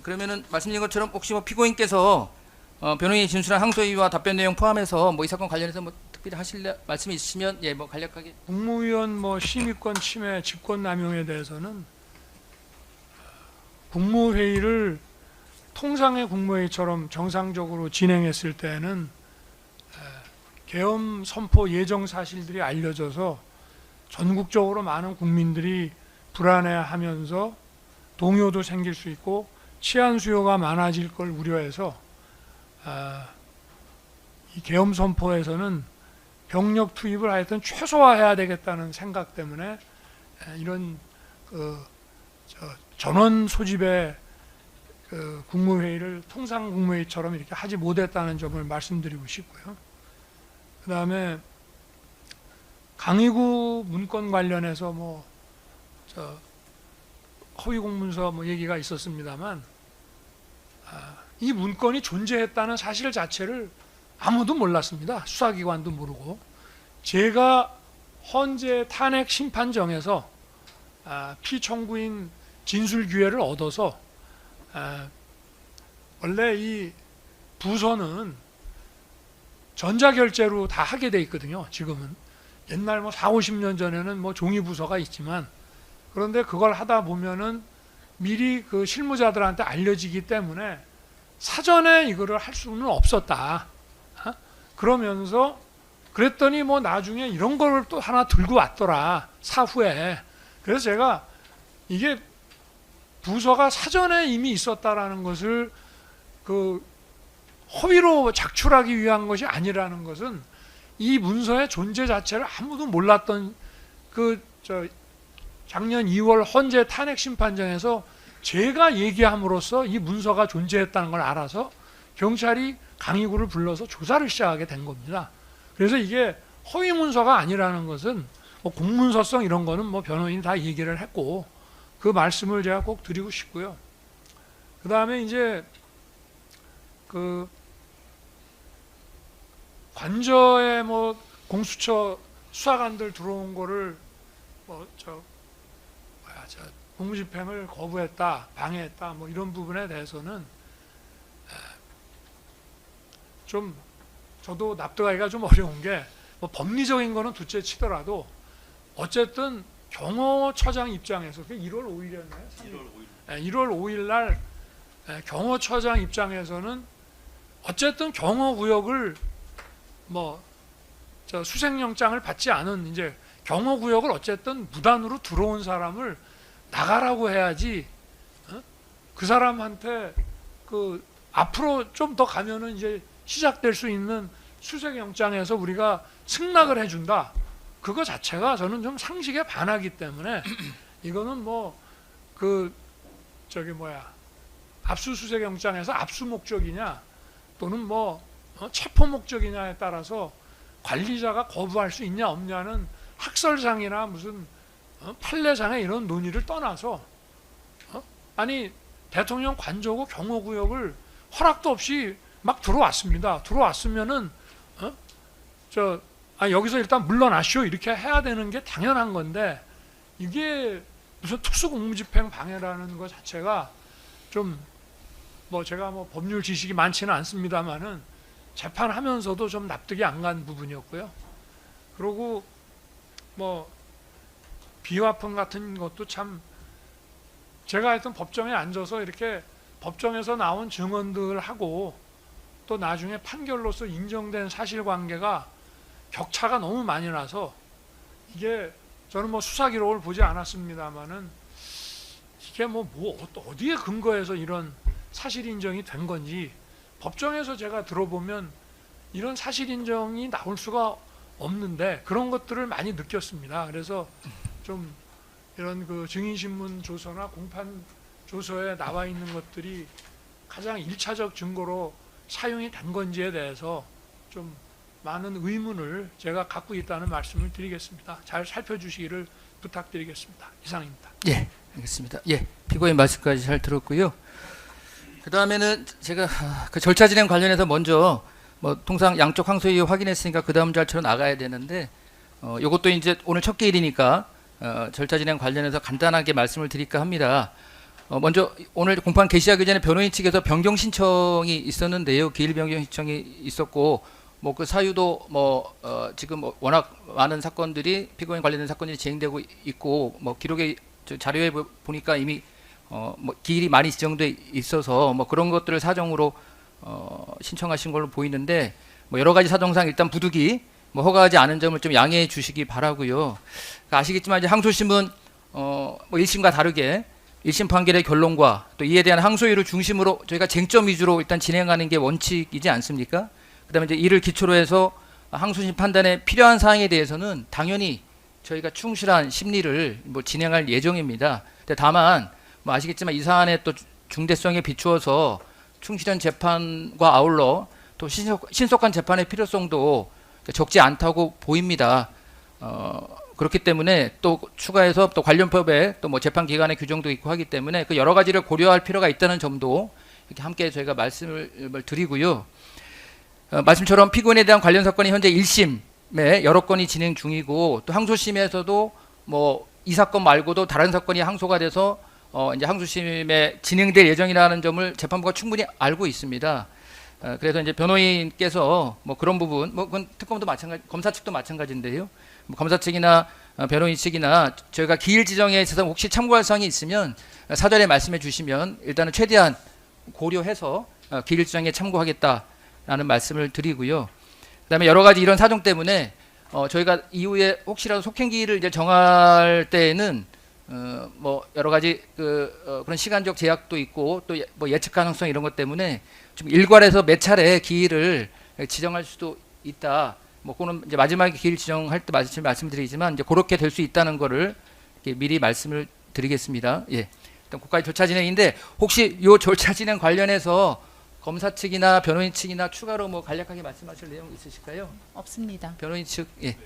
그러면은 말씀드린 것처럼 혹시 뭐 피고인께서 변호인이 진술한 항소이유와 답변 내용 포함해서 뭐 이 사건 관련해서 뭐 특별히 하실 말씀이 있으시면 예, 뭐 간략하게. 국무위원 뭐 심의권 침해, 직권남용에 대해서는 국무회의를 통상의 국무회의처럼 정상적으로 진행했을 때는 계엄 선포 예정 사실들이 알려져서 전국적으로 많은 국민들이 불안해하면서 동요도 생길 수 있고 치안 수요가 많아질 걸 우려해서 이 계엄 선포에서는 병력 투입을 하여튼 최소화해야 되겠다는 생각 때문에 이런 전원 소집의 국무회의를 통상 국무회의처럼 이렇게 하지 못했다는 점을 말씀드리고 싶고요. 그 다음에 강의구 문건 관련해서 허위 공문서 얘기가 있었습니다만 이 문건이 존재했다는 사실 자체를 아무도 몰랐습니다. 수사기관도 모르고. 제가 헌재 탄핵 심판정에서 피청구인 진술 기회를 얻어서 원래 이 부서는 전자결제로 다 하게 돼 있거든요. 지금은. 옛날 4, 50년 전에는 종이 부서가 있지만, 그런데 그걸 하다 보면은 미리 그 실무자들한테 알려지기 때문에 사전에 이거를 할 수는 없었다. 그러면서 그랬더니 나중에 이런 걸 또 하나 들고 왔더라, 사후에. 그래서 제가 이게 부서가 사전에 이미 있었다라는 것을 허위로 작출하기 위한 것이 아니라는 것은 이 문서의 존재 자체를 아무도 몰랐던 작년 2월 헌재 탄핵 심판정에서 제가 얘기함으로써 이 문서가 존재했다는 걸 알아서 경찰이 강의구를 불러서 조사를 시작하게 된 겁니다. 그래서 이게 허위 문서가 아니라는 것은 공문서성 이런 거는 변호인이 다 얘기를 했고, 그 말씀을 제가 꼭 드리고 싶고요. 그 다음에 이제 관저에 공수처 수사관들 들어온 거를 공무집행을 거부했다, 방해했다, 이런 부분에 대해서는 좀 저도 납득하기가 좀 어려운 게, 법리적인 거는 둘째 치더라도 어쨌든 경호처장 입장에서 1월 5일이었나요? 1월 5일 날 경호처장 입장에서는 어쨌든 경호구역을 수색영장을 받지 않은 이제 경호구역을 어쨌든 무단으로 들어온 사람을 나가라고 해야지, 그 사람한테 앞으로 좀 더 가면은 이제 시작될 수 있는 수색영장에서 우리가 승낙을 해준다. 그거 자체가 저는 좀 상식에 반하기 때문에 이거는 압수수색영장에서 압수 목적이냐 또는 체포 목적이냐에 따라서 관리자가 거부할 수 있냐 없냐는 학설상이나 무슨 판례상의 이런 논의를 떠나서 아니 대통령 관저고 경호구역을 허락도 없이 막 들어왔습니다. 들어왔으면은 여기서 일단 물러나시오 이렇게 해야 되는 게 당연한 건데, 이게 무슨 특수공무집행 방해라는 것 자체가 좀 제가 법률 지식이 많지는 않습니다만은 재판하면서도 좀 납득이 안 간 부분이었고요. 그리고 비화풍 같은 것도 참, 제가 하여튼 법정에 앉아서 이렇게 법정에서 나온 증언들하고 또 나중에 판결로서 인정된 사실관계가 격차가 너무 많이 나서, 이게 저는 수사 기록을 보지 않았습니다만은 이게 어디에 근거해서 이런 사실 인정이 된 건지, 법정에서 제가 들어보면 이런 사실 인정이 나올 수가 없는데 그런 것들을 많이 느꼈습니다. 그래서 좀 이런 증인신문 조서나 공판 조서에 나와 있는 것들이 가장 1차적 증거로 사용이 된 건지에 대해서 좀 많은 의문을 제가 갖고 있다는 말씀을 드리겠습니다. 잘 살펴주시기를 부탁드리겠습니다. 이상입니다. 예, 알겠습니다. 예, 피고인 말씀까지 잘 들었고요. 그 다음에는 제가 그 절차 진행 관련해서 먼저 통상 양쪽 항소이유 확인했으니까 그 다음 절차로 나가야 되는데, 요것도 이제 오늘 첫 개일이니까 절차 진행 관련해서 간단하게 말씀을 드릴까 합니다. 먼저 오늘 공판 개시하기 전에 변호인 측에서 변경 신청이 있었는데요. 기일 변경 신청이 있었고 뭐 그 사유도 지금 워낙 많은 사건들이 피고인 관련된 사건들이 진행되고 있고 뭐 기록에 자료에 보니까 이미 뭐 기일이 많이 지정돼 있어서 뭐 그런 것들을 사정으로 신청하신 걸로 보이는데 뭐 여러 가지 사정상 일단 부득이 뭐 허가하지 않은 점을 좀 양해해 주시기 바라고요. 그러니까 아시겠지만 이제 항소심은 뭐 1심과 다르게 1심 판결의 결론과 또 이에 대한 항소유를 중심으로 저희가 쟁점 위주로 일단 진행하는 게 원칙이지 않습니까? 그다음에 이제 이를 기초로 해서 항소심 판단에 필요한 사항에 대해서는 당연히 저희가 충실한 심리를 뭐 진행할 예정입니다. 근데 다만 뭐 아시겠지만 이 사안의 또 중대성에 비추어서 충실한 재판과 아울러 또 신속한 재판의 필요성도 적지 않다고 보입니다. 그렇기 때문에 또 추가해서 또 관련 법에 또 뭐 재판 기간의 규정도 있고 하기 때문에 그 여러 가지를 고려할 필요가 있다는 점도 이렇게 함께 저희가 말씀을 드리고요. 말씀처럼 피고인에 대한 관련 사건이 현재 1심에 여러 건이 진행 중이고 또 항소심에서도 뭐 이 사건 말고도 다른 사건이 항소가 돼서 이제 항소심에 진행될 예정이라는 점을 재판부가 충분히 알고 있습니다. 그래서 이제 변호인께서 뭐 그런 부분, 뭐 그건 특검도 마찬가지, 검사 측도 마찬가지인데요. 뭐 검사 측이나 변호인 측이나 저희가 기일 지정에 있어서 혹시 참고할 사항이 있으면 사전에 말씀해 주시면 일단은 최대한 고려해서 기일 지정에 참고하겠다라는 말씀을 드리고요. 그다음에 여러 가지 이런 사정 때문에 저희가 이후에 혹시라도 속행기일을 이제 정할 때에는 뭐 여러 가지 그런 시간적 제약도 있고 또 뭐 예측 가능성 이런 것 때문에 좀 일괄해서 몇 차례 기일을 지정할 수도 있다. 뭐 그거는 이제 마지막에 기일 지정할 때 말씀드리지만 이제 그렇게 될 수 있다는 거를 미리 말씀을 드리겠습니다. 예. 일단 국가의 절차 진행인데 혹시 요 절차 진행 관련해서 검사 측이나 변호인 측이나 추가로 뭐 간략하게 말씀하실 내용 있으실까요? 없습니다. 변호인 측 예.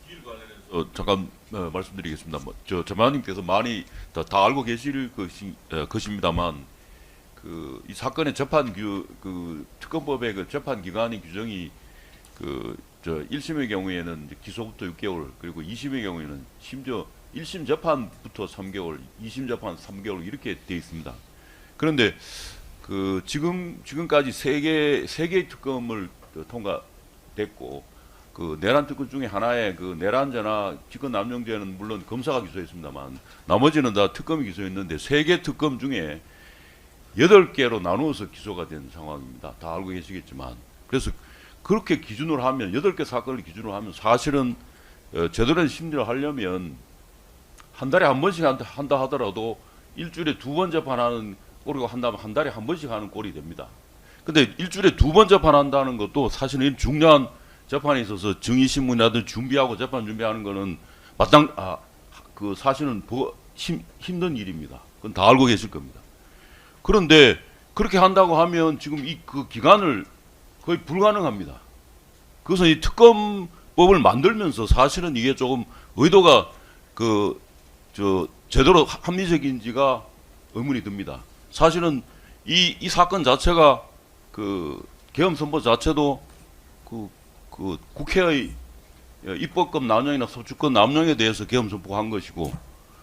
기일 관련해서 잠깐 말씀드리겠습니다. 저 전마님께서 많이 다 알고 계실 것입니다만 이 사건의 재판 특검법의 그 재판 기간의 규정이 1심의 경우에는 이제 기소부터 6개월 그리고 2심의 경우에는 심지어 1심 재판부터 3개월, 2심 재판 3개월 이렇게 되어 있습니다. 그런데 지금까지 세 개의 특검을 통과됐고 내란 특검 중에 하나의 내란죄나 직권 남용죄는 물론 검사가 기소했습니다만 나머지는 다 특검이 기소했는데 3개 특검 중에 8개로 나누어서 기소가 된 상황입니다. 다 알고 계시겠지만 그래서 그렇게 기준으로 하면 8개 사건을 기준으로 하면 사실은 제대로 된 심리를 하려면 한 달에 한 번씩 한다 하더라도 일주일에 2번 재판하는 꼴이고 한다면 한 달에 한 번씩 하는 꼴이 됩니다. 근데 일주일에 2번 재판한다는 것도 사실은 중요한 재판에 있어서 증인신문이라든지 준비하고 재판 준비하는 거는 사실은 힘든 일입니다. 그건 다 알고 계실 겁니다. 그런데 그렇게 한다고 하면 지금 그 기간을 거의 불가능합니다. 그것은 이 특검법을 만들면서 사실은 이게 조금 의도가 제대로 합리적인지가 의문이 듭니다. 사실은 이 사건 자체가 계엄 선포 자체도 국회의 입법권 남용이나 소추권 남용에 대해서 계엄 선포한 것이고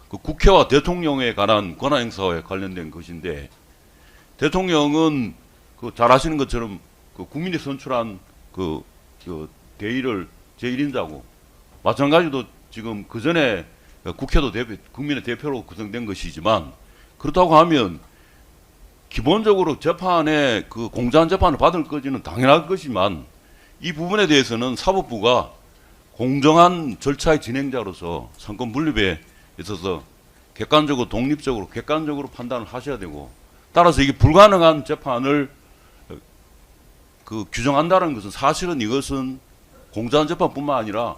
국회와 대통령에 관한 권한 행사에 관련된 것인데 대통령은 잘 아시는 것처럼 국민이 선출한 대의를 제1인자고 마찬가지로 지금 그 전에 국회도 국민의 대표로 구성된 것이지만 그렇다고 하면 기본적으로 재판에 공정한 재판을 받을 것이는 당연할 것이지만 이 부분에 대해서는 사법부가 공정한 절차의 진행자로서 상권 분립에 있어서 객관적으로 독립적으로 객관적으로 판단을 하셔야 되고 따라서 이게 불가능한 재판을 규정한다는 것은 사실은 이것은 공정한 재판뿐만 아니라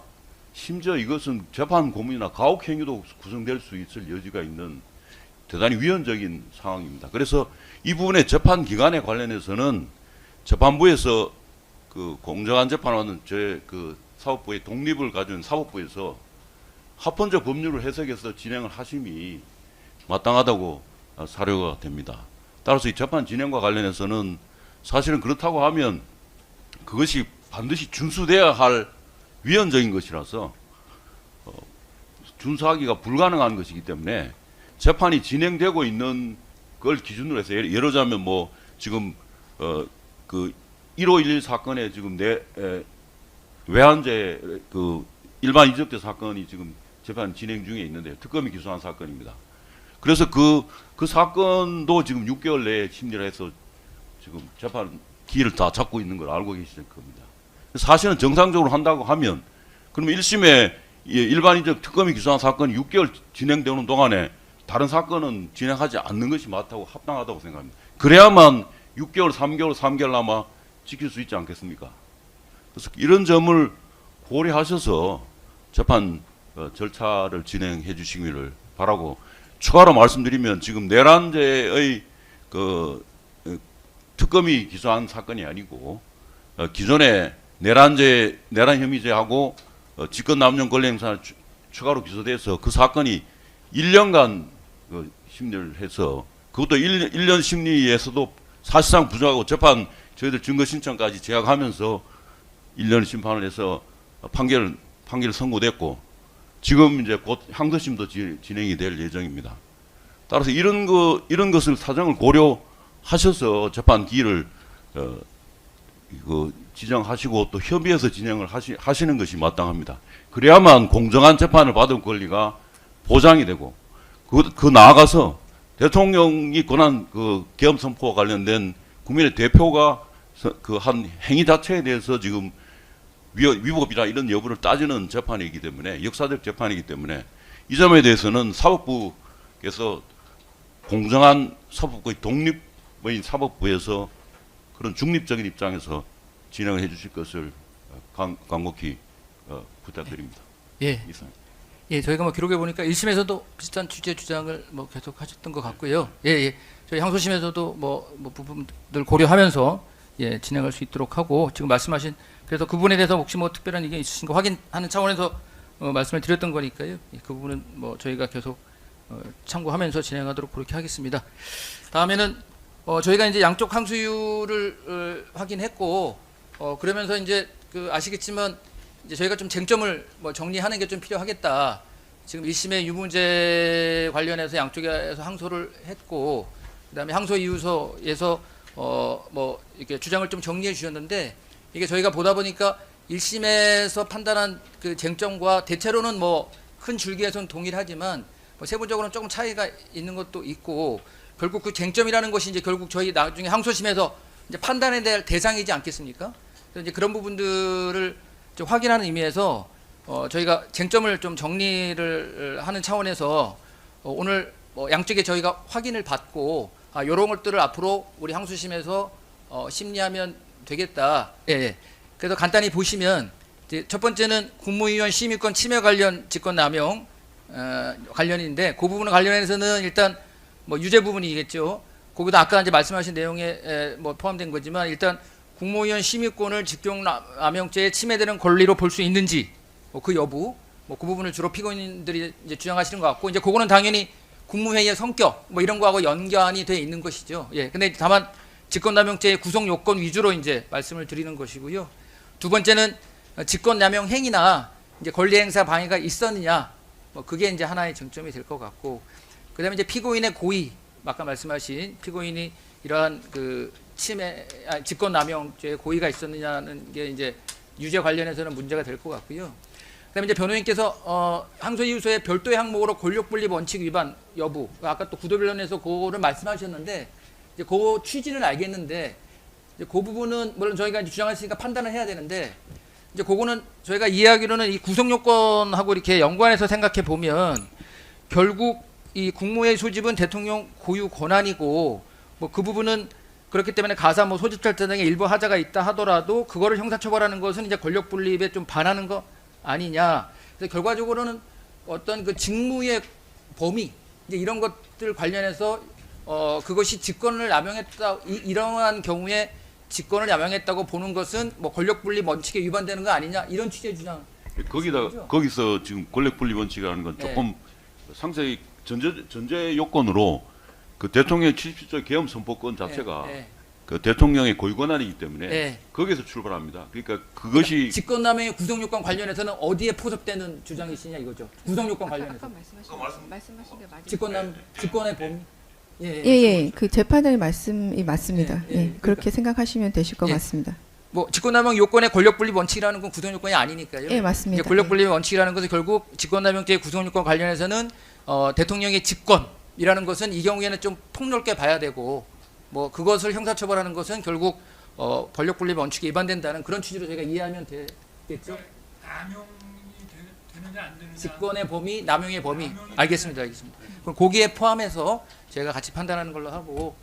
심지어 이것은 재판 고문이나 가혹 행위도 구성될 수 있을 여지가 있는 대단히 위헌적인 상황입니다. 그래서 이 부분의 재판 기간에 관련해서는 재판부에서 공정한 재판하는 사법부의 독립을 가진 사법부에서 합헌적 법률을 해석해서 진행을 하심이 마땅하다고 사료가 됩니다. 따라서 이 재판 진행과 관련해서는 사실은 그렇다고 하면 그것이 반드시 준수돼야 할 위헌적인 것이라서 준수하기가 불가능한 것이기 때문에 재판이 진행되고 있는 걸 기준으로 해서 예를 들자면 뭐 지금 그 1511 사건에 지금 외환죄 그 일반 이적대 사건이 지금 재판 진행 중에 있는데 특검이 기소한 사건입니다. 그래서 그 사건도 지금 6개월 내에 심리를 해서 지금 재판 기일을 다 잡고 있는 걸 알고 계실 겁니다. 사실은 정상적으로 한다고 하면 그러면 1심에 일반인적 특검이 기소한 사건이 6개월 진행되는 동안에 다른 사건은 진행하지 않는 것이 맞다고 합당하다고 생각합니다. 그래야만 6개월, 3개월 남아 지킬 수 있지 않겠습니까? 그래서 이런 점을 고려하셔서 재판 절차를 진행해 주시기를 바라고 추가로 말씀드리면 지금 내란죄의 특검이 기소한 사건이 아니고 기존에 내란 혐의죄하고 직권남용 권리행사 추가로 기소돼서 그 사건이 1년간 심리를 해서 그것도 1년 심리에서도 사실상 부정하고 재판 저희들 증거 신청까지 제약하면서 1년 심판을 해서 판결 선고됐고 지금 이제 곧 항소심도 진행이 될 예정입니다. 따라서 이런 것을 사정을 고려하셔서 재판 기일을 지정하시고 또 협의해서 진행을 하시는 것이 마땅합니다. 그래야만 공정한 재판을 받을 권리가 보장이 되고 그 나아가서 대통령이 권한 계엄 선포와 관련된 국민의 대표가 그 한 행위 자체에 대해서 지금 위법이나 이런 여부를 따지는 재판이기 때문에 역사적 재판이기 때문에 이 점에 대해서는 사법부에서 공정한 사법부의 독립의 사법부에서 그런 중립적인 입장에서 진행을 해주실 것을 간곡히 부탁드립니다. 예. 이상. 예, 저희가 뭐 기록해 보니까 1심에서도 비슷한 취지의 주장을 뭐 계속 하셨던 것 같고요. 예, 예. 저희 항소심에서도 뭐 부분들 고려하면서 예, 진행할 수 있도록 하고 지금 말씀하신 그래서 그 부분에 대해서 혹시 뭐 특별한 의견 있으신 거 확인하는 차원에서 말씀을 드렸던 거니까요. 예, 그 부분은 뭐 저희가 계속 참고하면서 진행하도록 그렇게 하겠습니다. 다음에는 저희가 이제 양쪽 항소이유를 확인했고 그러면서 이제 아시겠지만 이제 저희가 좀 쟁점을 뭐 정리하는 게 좀 필요하겠다. 지금 1심의 유무죄 관련해서 양쪽에서 항소를 했고 그다음에 항소 이유서에서 뭐 이렇게 주장을 좀 정리해 주셨는데 이게 저희가 보다 보니까 1심에서 판단한 그 쟁점과 대체로는 뭐 큰 줄기에서는 동일하지만 뭐 세부적으로는 조금 차이가 있는 것도 있고 결국 그 쟁점이라는 것이 이제 결국 저희 나중에 항소심에서 이제 판단에 대한 대상이지 않겠습니까? 그래서 이제 그런 부분들을 좀 확인하는 의미에서 저희가 쟁점을 좀 정리를 하는 차원에서 오늘 뭐 양쪽에 저희가 확인을 받고 이런 것들을 앞으로 우리 항소심에서 심리하면 되겠다. 예, 예. 그래서 간단히 보시면 이제 첫 번째는 국무위원 심의권 침해 관련 직권남용 관련인데 그 부분 관련해서는 일단 뭐 유죄 부분이겠죠. 거기도 아까 이제 말씀하신 내용에 뭐 포함된 거지만 일단 국무위원 심의권을 직권남용죄에 침해되는 권리로 볼 수 있는지 그 여부 뭐 그 부분을 주로 피고인들이 이제 주장하시는 것 같고 이제 그거는 당연히 국무회의의 성격 뭐 이런 거하고 연관이 돼 있는 것이죠. 예. 근데 다만 직권남용죄의 구성 요건 위주로 이제 말씀을 드리는 것이고요. 두 번째는 직권남용 행위나 이제 권리행사 방해가 있었느냐 뭐 그게 이제 하나의 쟁점이 될 것 같고 그다음에 이제 피고인의 고의 아까 말씀하신 피고인이 이러한 그 직권남용죄의 고의가 있었느냐는 게 이제 유죄 관련해서는 문제가 될 것 같고요. 그다음에 이제 변호인께서 항소이유서의 별도의 항목으로 권력분립 원칙 위반 여부 아까 또 구도변론에서 그거를 말씀하셨는데 이제 그 취지는 알겠는데 이제 그 부분은 물론 저희가 이제 주장했으니까 판단을 해야 되는데 이제 그거는 저희가 이해하기로는 이 구성 요건하고 이렇게 연관해서 생각해 보면 결국 이 국무회의 소집은 대통령 고유 권한이고 뭐 그 부분은 그렇기 때문에 가사 뭐 소집절차 등의 일부 하자가 있다 하더라도 그거를 형사처벌하는 것은 이제 권력 분립에 좀 반하는 거 아니냐. 그래서 결과적으로는 어떤 그 직무의 범위 이제 이런 것들 관련해서 그것이 직권을 남용했다 이러한 경우에 직권을 남용했다고 보는 것은 뭐 권력 분립 원칙에 위반되는 거 아니냐 이런 취지의 주장. 거기서 지금 권력 분립 원칙이라는 건 조금 상세히 전제 요건으로 그 대통령의 77조 계엄 선포권 자체가 그 대통령의 고유 권한이기 때문에 예. 거기서 출발합니다. 그러니까 그것이 직권남용의 구속요건 관련해서는 어디에 포섭되는 주장이시냐 이거죠. 구속요건 관련해서. 말씀하신 게 맞아요. 직권의 범위. 예. 그 재판장의 말씀이 맞습니다. 예, 예. 예, 그렇게 생각하시면 되실 것 예. 같습니다. 뭐 직권남용 요건의 권력분립 원칙이라는 건 구속요건이 아니니까요. 예, 맞습니다. 이제 권력분립 원칙이라는 것은 결국 직권남용죄 구속요건 관련해서는 대통령의 직권이라는 것은 이 경우에는 좀 폭넓게 봐야 되고 뭐 그것을 형사처벌하는 것은 결국 권력분립 원칙에 위반된다는 그런 취지로 저희가 이해하면 되겠죠. 남용이 되느냐 안 되느냐. 직권의 범위, 남용의 범위. 알겠습니다. 그럼 거기에 포함해서 제가 같이 판단하는 걸로 하고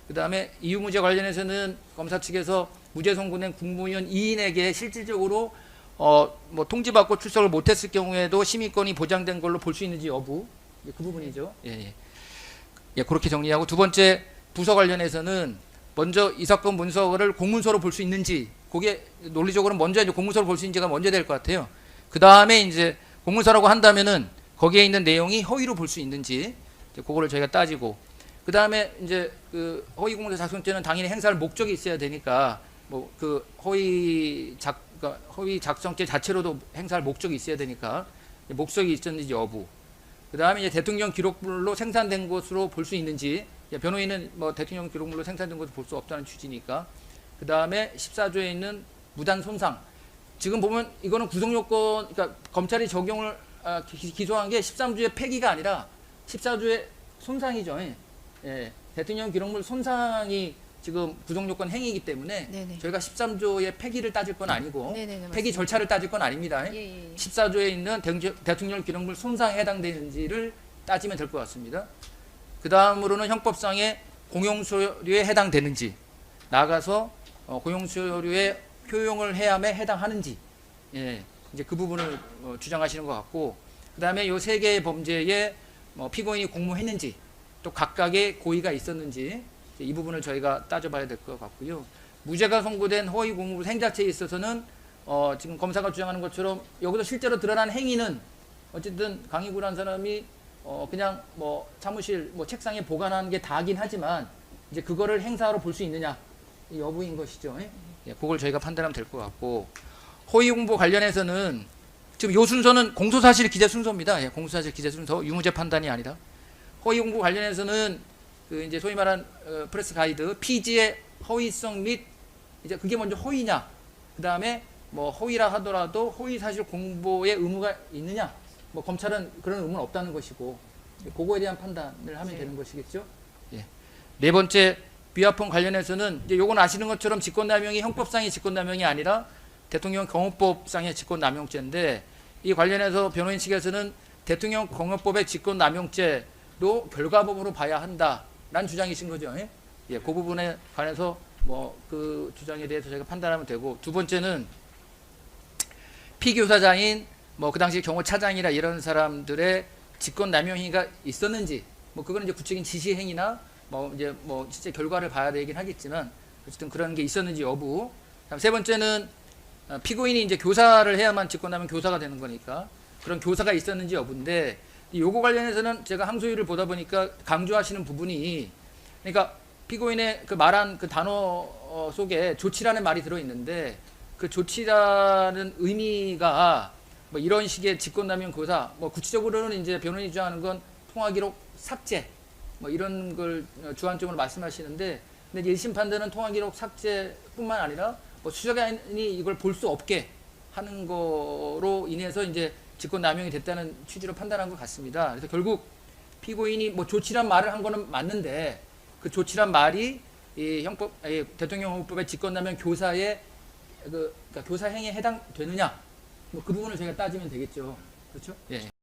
그다음에 이유무죄 관련해서는 검사 측에서 무죄 선고된 국무위원 2인에게 실질적으로 뭐 통지받고 출석을 못했을 경우에도 심의권이 보장된 걸로 볼 수 있는지 여부 그 부분이죠. 예, 그렇게 정리하고 두 번째 부서 관련해서는 먼저 이 사건 문서를 공문서로 볼 수 있는지 그게 논리적으로 먼저 이제 공문서로 볼 수 있는지가 먼저 될 것 같아요. 그 다음에 이제 공문서라고 한다면은 거기에 있는 내용이 허위로 볼 수 있는지 이제 그거를 저희가 따지고 그 다음에 이제 그 허위 공문서 작성죄는 당연히 행사할 목적이 있어야 되니까 뭐 그 그러니까 허위 작성죄 자체로도 행사할 목적이 있어야 되니까 목적이 있었는지 여부. 그 다음에 이제 대통령 기록물로 생산된 것으로 볼 수 있는지 변호인은 뭐 대통령 기록물로 생산된 것을 볼 수 없다는 취지니까. 그 다음에 14조에 있는 무단 손상. 지금 보면 이거는 구속요건, 그러니까 검찰이 적용을 기소한 게 13조의 폐기가 아니라 14조의 손상이죠. 예. 대통령 기록물 손상이 지금 구속요건 행위이기 때문에 네네. 저희가 13조의 폐기를 따질 건 아니고 네네네, 폐기 절차를 따질 건 아닙니다. 예. 14조에 있는 대통령 기록물 손상에 해당되는지를 따지면 될 것 같습니다. 그 다음으로는 형법상의 공용소유에 해당되는지 나아가서 공용소유의 효용을 해함에 해당하는지 이제 그 부분을 주장하시는 것 같고 그 다음에 이 세 개의 범죄에 피고인이 공모했는지 또 각각의 고의가 있었는지 이 부분을 저희가 따져봐야 될 것 같고요. 무죄가 선고된 허위 공무부 행자체에 있어서는 지금 검사가 주장하는 것처럼 여기서 실제로 드러난 행위는 어쨌든 강희구라는 사람이 그냥 뭐 사무실 뭐 책상에 보관하는 게 다긴 하지만 이제 그거를 행사로 볼 수 있느냐 이 여부인 것이죠. 그걸 저희가 판단하면 될 것 같고 허위 공보 관련해서는 지금 요 순서는 공소사실 기재 순서입니다. 공소사실 기재 순서 유무죄 판단이 아니라 허위 공보 관련해서는 그 이제 소위 말한 프레스 가이드 피지의 허위성 및 이제 그게 먼저 허위냐 그 다음에 뭐 허위라 하더라도 허위 사실 공보의 의무가 있느냐 뭐 검찰은 그런 의무는 없다는 것이고 그거에 대한 판단을 하면 되는 것이겠죠. 네 번째 비화폰 관련해서는 이제 요건 아시는 것처럼 직권남용이 형법상의 직권남용이 아니라 대통령 경호법상의 직권남용죄인데 이 관련해서 변호인 측에서는 대통령 경호법의 직권남용죄도 결과범으로 봐야 한다라는 주장이신 거죠. 그 부분에 관해서 뭐 그 주장에 대해서 저희가 판단하면 되고 두 번째는 피교사장인 뭐 그 당시 경호차장이라 이런 사람들의 직권남용 행위가 있었는지 뭐 그거는 이제 구체적인 지시 행위나 뭐 이제 뭐 실제 결과를 봐야 되긴 하겠지만 어쨌든 그런 게 있었는지 여부. 세 번째는 피고인이 이제 교사를 해야만 직권남용 교사가 되는 거니까 그런 교사가 있었는지 여부인데 요거 관련해서는 제가 항소유를 보다 보니까 강조하시는 부분이 그러니까 피고인의 그 말한 그 단어 속에 조치라는 말이 들어 있는데 그 조치라는 의미가 뭐 이런 식의 직권남용 교사 뭐 구체적으로는 이제 변호인이 주장하는 건 통화기록 삭제 뭐 이런 걸 주안점으로 말씀하시는데 근데 1심 판단은 통화기록 삭제뿐만 아니라 뭐 수사관이 이걸 볼 수 없게 하는 거로 인해서 이제 직권남용이 됐다는 취지로 판단한 것 같습니다. 그래서 결국 피고인이 뭐 조치란 말을 한 거는 맞는데 그 조치란 말이 이 대통령헌법의 직권남용 교사의 그러니까 교사 행위에 해당되느냐 뭐 그 부분을 저희가 따지면 되겠죠. 그렇죠? 예.